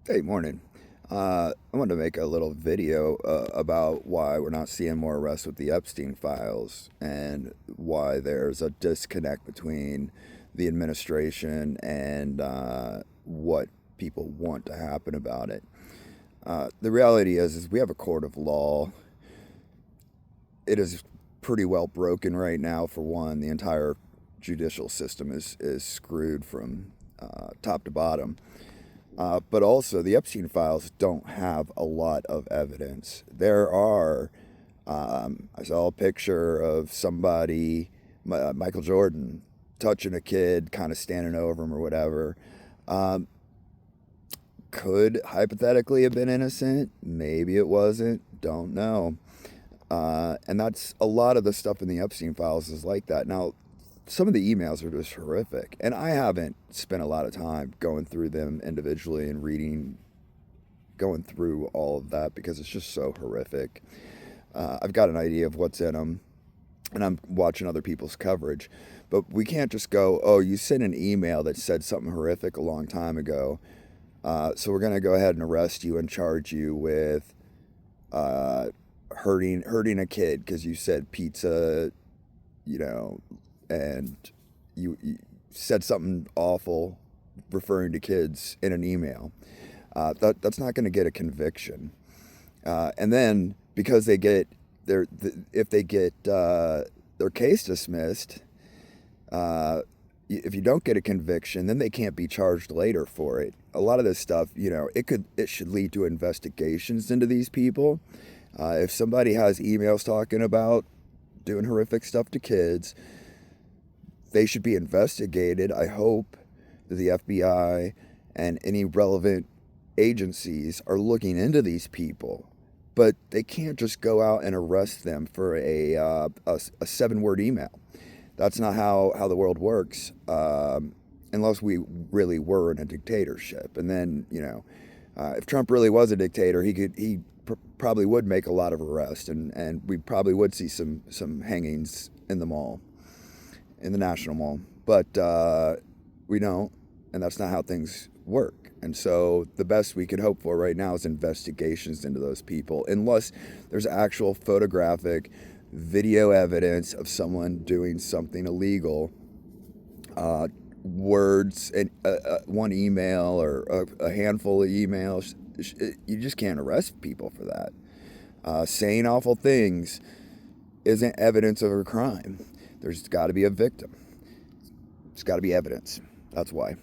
Hey, morning. I wanted to make a little video about why we're not seeing more arrests with the Epstein files and why there's a disconnect between the administration and what people want to happen about it. The reality is we have a court of law. It is pretty well broken right now. For one, the entire judicial system is screwed from top to bottom. But also, the Epstein files don't have a lot of evidence. I saw a picture of somebody, Michael Jordan, touching a kid, kind of standing over him or whatever. Um, could hypothetically have been innocent. Maybe it wasn't. Don't know. And that's a lot of the stuff in the Epstein files is like that. Now, some of the emails are just horrific, and I haven't spent a lot of time going through them individually and going through all of that because it's just so horrific. I've got an idea of what's in them, and I'm watching other people's coverage, but we can't just go, "Oh, you sent an email that said something horrific a long time ago, so we're going to go ahead and arrest you and charge you with uh, hurting a kid because you said pizza, you know, and you said something awful referring to kids in an email." That's not going to get a conviction. And then because if they get their case dismissed, if you don't get a conviction, then they can't be charged later for it. A lot of this stuff, it should lead to investigations into these people. If somebody has emails talking about doing horrific stuff to kids, they should be investigated. I hope that the FBI and any relevant agencies are looking into these people, but they can't just go out and arrest them for a 7-word email. That's not how the world works, unless we really were in a dictatorship. And then, if Trump really was a dictator, probably would make a lot of arrests, and we probably would see some hangings in the mall, in the National Mall. But we don't, and that's not how things work. And so the best we could hope for right now is investigations into those people, unless there's actual photographic video evidence of someone doing something illegal. Words and one email or a handful of emails, you just can't arrest people for that. Saying awful things isn't evidence of a crime. There's got to be a victim. There's got to be evidence. That's why.